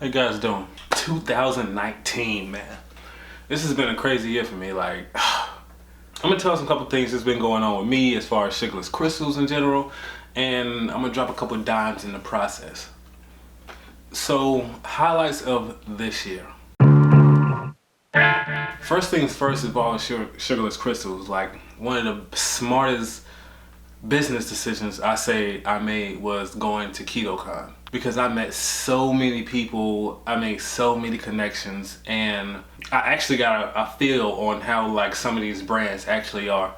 How you guys doing? 2019, man. This has been a crazy year for me. Like, I'm gonna tell some couple things that's been going on with me as far as Sugarless crystals in general, and I'm gonna drop a couple dimes in the process. So, highlights of this year. First things first, as far as Sugarless crystals, like one of the smartest business decisions I made was going to KetoCon, because I met so many people, I made so many connections, and I actually got a feel on how like some of these brands actually are.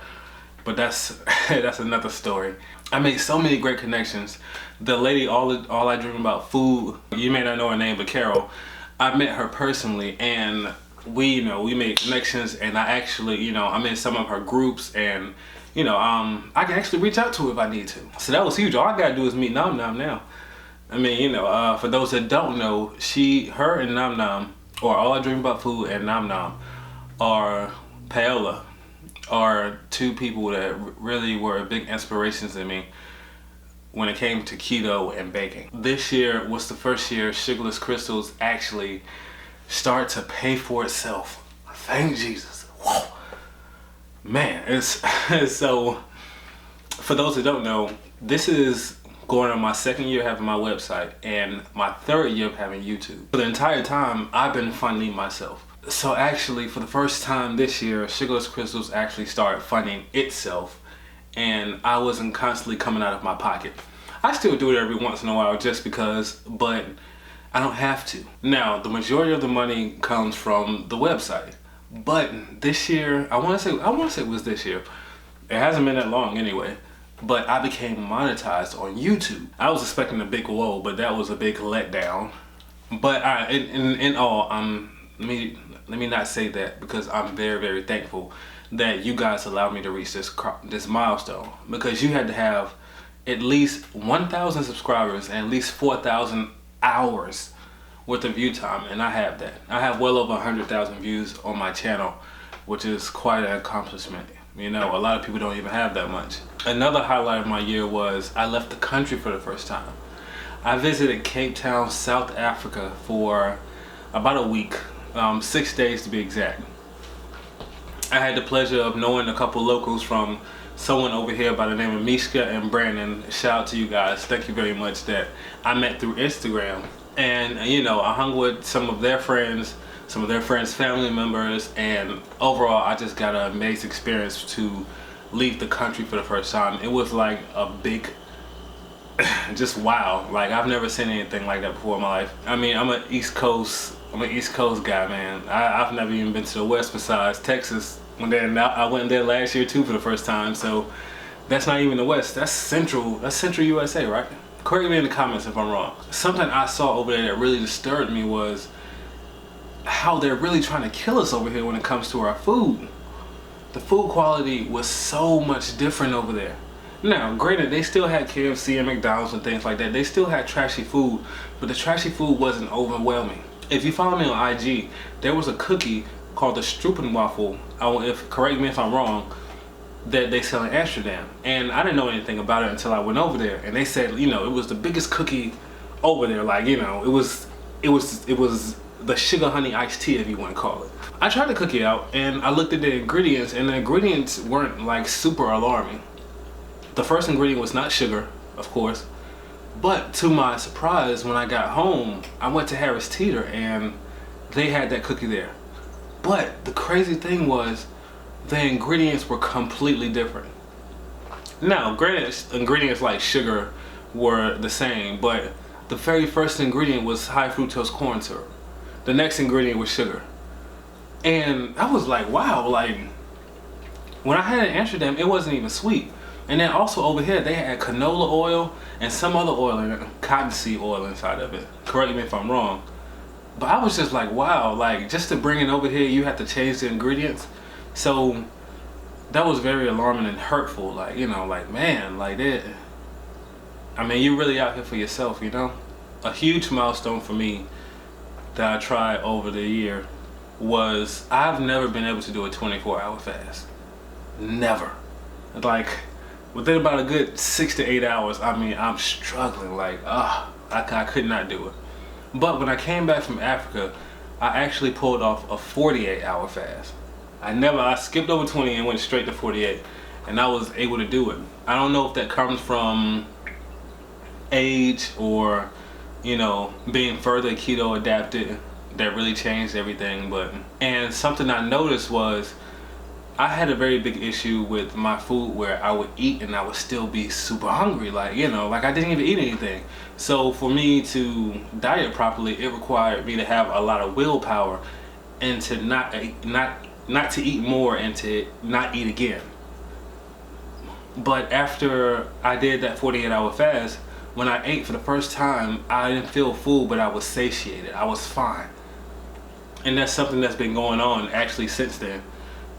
But that's that's another story. I made so many great connections. The lady, all I dream about food, you may not know her name, but Carol, I met her personally, and we made connections, and I actually, I'm in some of her groups, and I can actually reach out to her if I need to. So that was huge. All I gotta do is meet Nam Nam now. I mean, for those that don't know, her and Nam Nam, or All I Dream About Food and Nam Nam, Paola, are two people that really were big inspirations in me when it came to keto and baking. This year was the first year Sugarless crystals actually start to pay for itself. Thank Jesus. Whoa. Man, it's so, for those that don't know, this is going on my second year having my website and my third year of having YouTube. For the entire time, I've been funding myself. So actually, for the first time this year, Sugarless crystals actually started funding itself, and I wasn't constantly coming out of my pocket. I still do it every once in a while just because, but I don't have to. Now, the majority of the money comes from the website. But this year, I want to say it was this year. It hasn't been that long anyway. But I became monetized on YouTube. I was expecting a big whoa, but that was a big letdown. But in all, let me not say that, because I'm very, very thankful that you guys allowed me to reach this milestone, because you had to have at least 1,000 subscribers and at least 4,000 hours worth of view time, and I have that. I have well over 100,000 views on my channel, which is quite an accomplishment. A lot of people don't even have that much. Another highlight of my year was I left the country for the first time. I visited Cape Town, South Africa for about a week, 6 days to be exact. I had the pleasure of knowing a couple locals, from someone over here by the name of Mishka and Brandon. Shout out to you guys. Thank you very much, that I met through Instagram. And I hung with some of their friends, some of their friends' family members, and overall I just got an amazing experience to leave the country for the first time. It was like a big, just wow. Like, I've never seen anything like that before in my life. I mean, I'm an East Coast guy, man. I've never even been to the West besides Texas. I went there last year too for the first time, so that's not even the West. That's Central USA, right? Correct me in the comments if I'm wrong. Something I saw over there that really disturbed me was how they're really trying to kill us over here when it comes to our food. The food quality was so much different over there. Now, granted, they still had KFC and McDonald's and things like that. They still had trashy food, but the trashy food wasn't overwhelming. If you follow me on IG, there was a cookie called the Stroopwafel, correct me if I'm wrong, that they sell in Amsterdam, and I didn't know anything about it until I went over there, and they said, it was the biggest cookie over there. Like, it was the sugar honey iced tea, if you want to call it. I tried the cookie out, and I looked at the ingredients, and the ingredients weren't like super alarming. The first ingredient was not sugar, of course, but to my surprise, when I got home, I went to Harris Teeter, and they had that cookie there. But the crazy thing was, the ingredients were completely different. Now, granted, ingredients like sugar were the same, but the very first ingredient was high fructose corn syrup. The next ingredient was sugar. And I was like, wow, like, when I had it in Amsterdam, it wasn't even sweet. And then also over here, they had canola oil and some other oil, cottonseed oil inside of it. Correct me if I'm wrong. But I was just like, wow, like, just to bring it over here, you have to change the ingredients. So that was very alarming and hurtful. Like, like, man, like that. I mean, you're really out here for yourself, A huge milestone for me that I tried over the year was, I've never been able to do a 24-hour fast. Never. Like, within about a good 6 to 8 hours, I mean, I'm struggling. Like, I could not do it. But when I came back from Africa, I actually pulled off a 48-hour fast. I skipped over 20 and went straight to 48, and I was able to do it. I don't know if that comes from age or, you know, being further keto adapted that really changed everything. And something I noticed was I had a very big issue with my food where I would eat and I would still be super hungry, like, you know, like I didn't even eat anything. So for me to diet properly, it required me to have a lot of willpower and to not to eat more and to not eat again. But after I did that 48-hour fast, when I ate for the first time, I didn't feel full, but I was satiated. I was fine. And that's something that's been going on actually since then.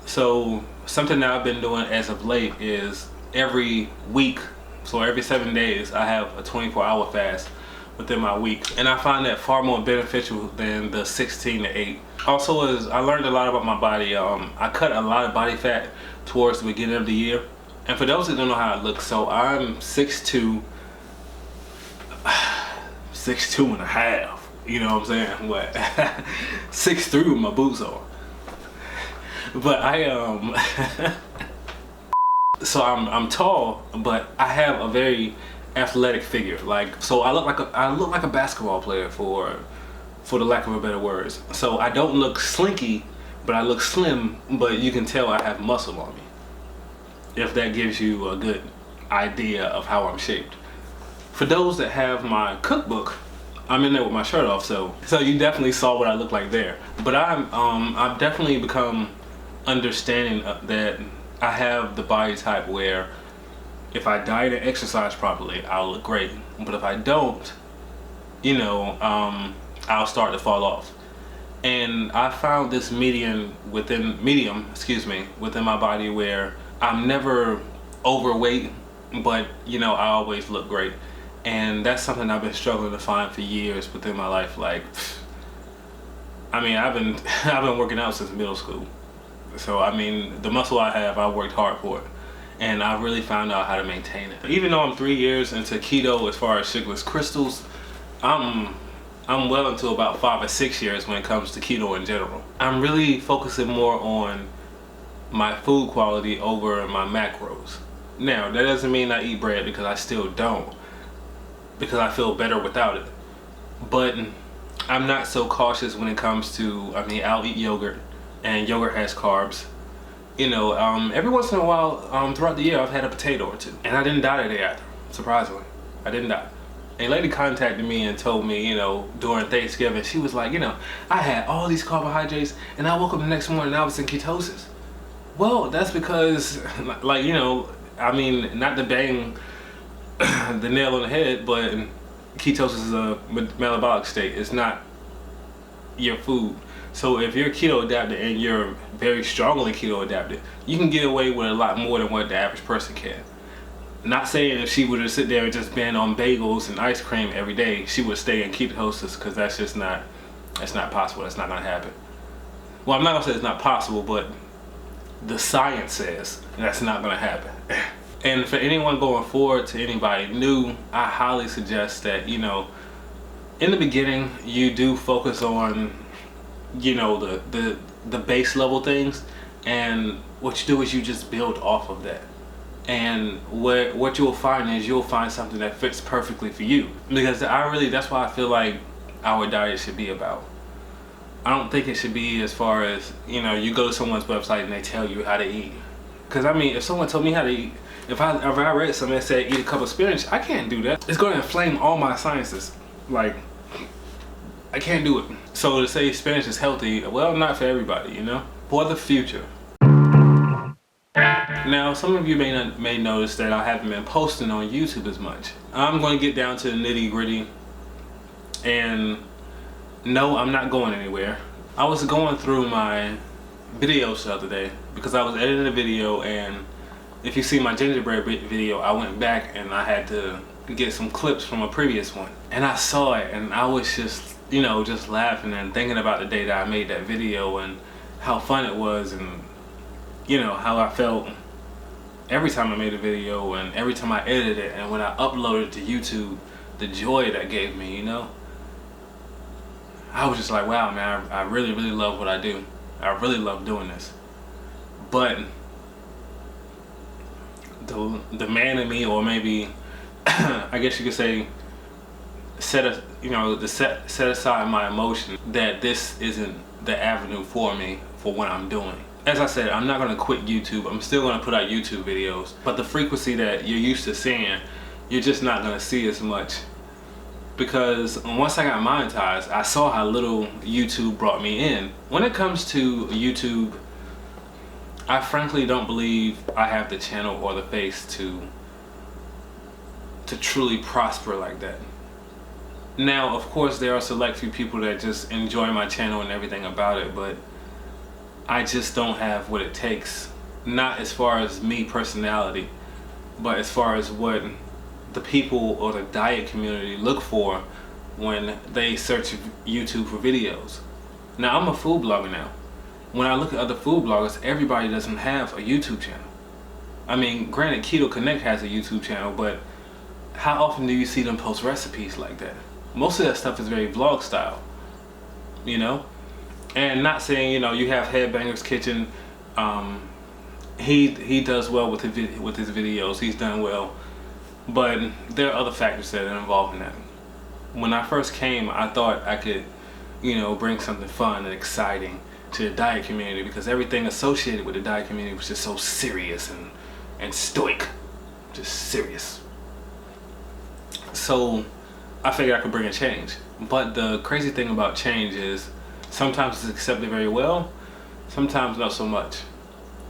So something that I've been doing as of late is every week, so every 7 days, I have a 24-hour fast within my week. And I find that far more beneficial than the 16 to 8. Also, as I learned a lot about my body, I cut a lot of body fat towards the beginning of the year. And for those that don't know how I look, so I'm 6'2", 6'2" and a half. You know what I'm saying? What? 6'3" with my boots on. But so I'm tall, but I have a very athletic figure. Like, so I look like a basketball player, for the lack of a better words. So I don't look slinky, but I look slim, but you can tell I have muscle on me. If that gives you a good idea of how I'm shaped. For those that have my cookbook, I'm in there with my shirt off, so you definitely saw what I look like there. But I've definitely become understanding that I have the body type where if I diet and exercise properly, I'll look great. But if I don't, you know, I'll start to fall off. And I found this medium within my body where I'm never overweight, but you know, I always look great. And that's something I've been struggling to find for years within my life. Like, I mean, I've been working out since middle school. So I mean, the muscle I have, I worked hard for it, and I really found out how to maintain it. Even though I'm 3 years into keto as far as sugarless crystals, I'm well into about 5 or 6 years when it comes to keto in general. I'm really focusing more on my food quality over my macros. Now, that doesn't mean I eat bread, because I still don't, because I feel better without it. But I'm not so cautious when it comes to, I mean, I'll eat yogurt, and yogurt has carbs. You know, every once in a while, throughout the year, I've had a potato or two. And I didn't die the day after, surprisingly. I didn't die. A lady contacted me and told me, you know, during Thanksgiving, she was like, you know, I had all these carbohydrates, and I woke up the next morning and I was in ketosis. Well, that's because, like, you know, I mean, not to bang the nail on the head, but ketosis is a metabolic state. It's not your food. So if you're keto adapted and you're very strongly keto adapted, you can get away with a lot more than what the average person can. Not saying if she were to sit there and just been on bagels and ice cream every day, she would stay in ketosis, because that's not possible. That's not gonna happen. Well, I'm not gonna say it's not possible, but the science says that's not gonna happen. And for anyone going forward, to anybody new, I highly suggest that, you know, in the beginning, you do focus on, you know, the base level things, and what you do is you just build off of that. And what you'll find is you'll find something that fits perfectly for you. Because that's why I feel like our diet should be about. I don't think it should be as far as, you know, you go to someone's website and they tell you how to eat. Because I mean, if someone told me how to eat, if I read something that said eat a cup of spinach, I can't do that. It's going to inflame all my sinuses. Like, I can't do it. So to say spinach is healthy, well, not for everybody, you know? For the future. Now, some of you may notice that I haven't been posting on YouTube as much. I'm going to get down to the nitty gritty, and no, I'm not going anywhere. I was going through my videos the other day because I was editing a video, and if you see my gingerbread video, I went back and I had to get some clips from a previous one. And I saw it, and I was just, you know, just laughing and thinking about the day that I made that video and how fun it was, and you know, how I felt every time I made a video and every time I edited it, and when I uploaded it to YouTube, the joy that gave me, you know? I was just like, wow, man, I really, really love what I do. I really love doing this. But the man in me, or maybe I guess you could say, set aside my emotion that this isn't the avenue for me for what I'm doing. As I said, I'm not gonna quit YouTube. I'm still gonna put out YouTube videos, but the frequency that you're used to seeing, you're just not gonna see as much. Because once I got monetized, I saw how little YouTube brought me in. When it comes to YouTube, I frankly don't believe I have the channel or the face to truly prosper like that. Now, of course, there are select few people that just enjoy my channel and everything about it, but I just don't have what it takes. Not as far as me personality, but as far as what the people or the diet community look for when they search YouTube for videos. Now, I'm a food blogger now. When I look at other food bloggers, everybody doesn't have a YouTube channel. I mean, granted, Keto Connect has a YouTube channel, but how often do you see them post recipes like that? Most of that stuff is very vlog style, you know? And not saying, you know, you have Headbanger's Kitchen. He does well with his videos. He's done well. But there are other factors that are involved in that. When I first came, I thought I could, you know, bring something fun and exciting to the diet community, because everything associated with the diet community was just so serious and stoic. Just serious. So I figured I could bring a change. But the crazy thing about change is sometimes it's accepted very well, sometimes not so much.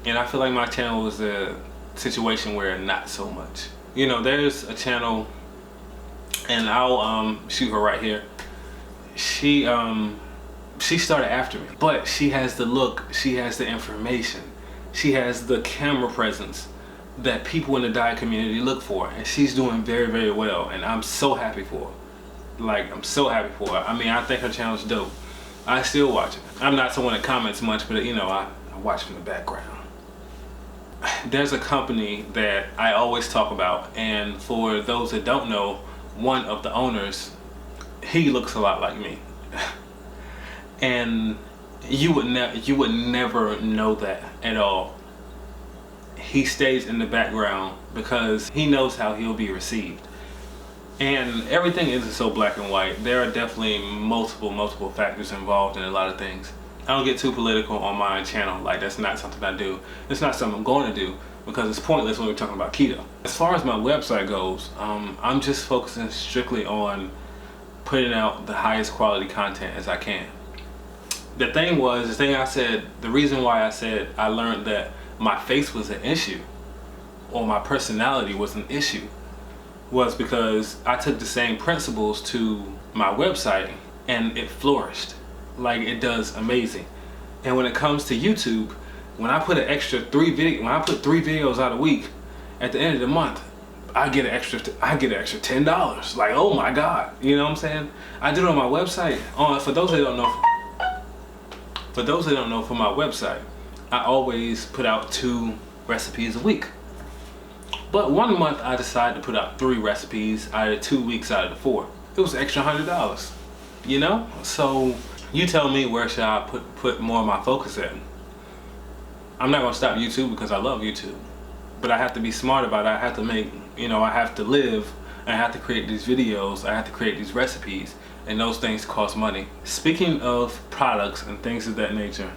And I feel like my channel is a situation where not so much. You know, there's a channel, and I'll shoot her right here. She started after me, but she has the look, she has the information, she has the camera presence that people in the diet community look for, and she's doing very, very well, and I'm so happy for her. Like, I'm so happy for her. I mean, I think her channel's dope. I still watch it. I'm not someone that comments much, but you know, I watch from the background. There's a company that I always talk about, and for those that don't know, one of the owners, he looks a lot like me. And you would never know that at all. He stays in the background because he knows how he'll be received. And everything isn't so black and white. There are definitely multiple factors involved in a lot of things. I don't get too political on my channel. Like, that's not something I do. It's not something I'm going to do, because it's pointless when we're talking about keto. As far as my website goes, I'm just focusing strictly on putting out the highest quality content as I can. The reason why I said I learned that my face was an issue, or my personality was an issue, was because I took the same principles to my website and it flourished. Like, it does amazing. And when it comes to YouTube, when I put three videos out a week, at the end of the month, I get an extra $10. Like, oh my God, you know what I'm saying? I do it on my website. For those that don't know, for my website, I always put out 2 recipes a week. But one month I decided to put out 3 recipes out of the 2 weeks out of the 4. It was an extra $100, you know? So you tell me, where should I put more of my focus in? I'm not gonna stop YouTube because I love YouTube, but I have to be smart about it. I have to I have to live, and I have to create these videos, I have to create these recipes, and those things cost money. Speaking of products and things of that nature,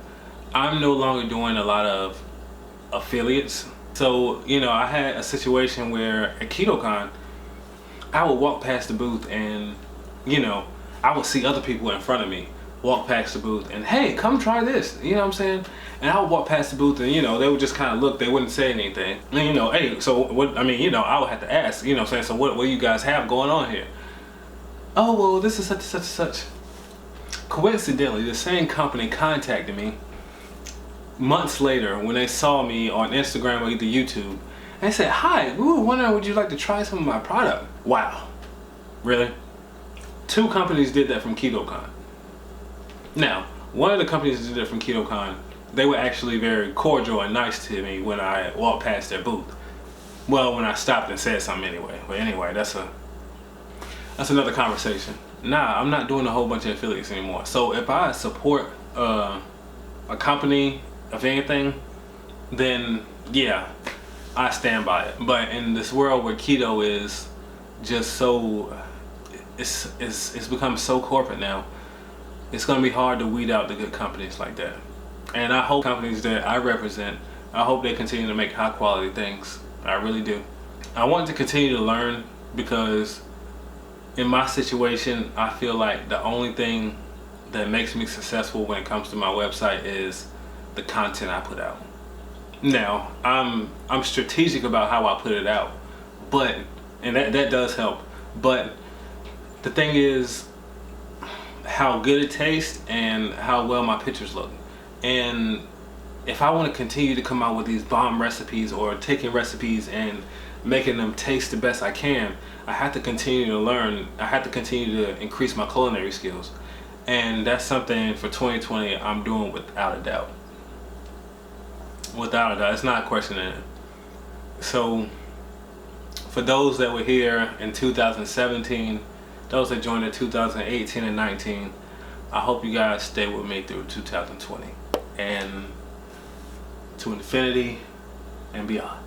I'm no longer doing a lot of affiliates. So, you know, I had a situation where at KetoCon, I would walk past the booth and, you know, I would see other people in front of me walk past the booth and, hey, come try this, you know what I'm saying? And I would walk past the booth and, you know, they would just kind of look, they wouldn't say anything. And, you know, hey, so what, I mean, you know, I would have to ask, you know what I'm saying, so what do you guys have going on here? Oh, well, this is such and such and such. Coincidentally, the same company contacted me months later when they saw me on Instagram or either YouTube, and they said, hi, we were wondering, would you like to try some of my product? Wow, really? 2 companies did that from KetoCon. Now, one of the companies that did it from KetoCon, they were actually very cordial and nice to me when I walked past their booth. Well, when I stopped and said something anyway. But anyway, that's another conversation. nah, I'm not doing a whole bunch of affiliates anymore. So if I support a company of anything, then yeah, I stand by it. But in this world where keto is just so, it's become so corporate now, it's gonna be hard to weed out the good companies like that. And I hope companies that I represent, I hope they continue to make high quality things. I really do. I want to continue to learn, because in my situation, I feel like the only thing that makes me successful when it comes to my website is the content I put out. Now, I'm strategic about how I put it out, but, and that does help. But the thing is how good it tastes and how well my pictures look. And if I want to continue to come out with these bomb recipes, or taking recipes and making them taste the best I can, I have to continue to learn. I have to continue to increase my culinary skills. And that's something for 2020 I'm doing without a doubt. Without a doubt, it's not questioning it. So for those that were here in 2017, those that joined in 2018 and 19, I hope you guys stay with me through 2020 and to infinity and beyond.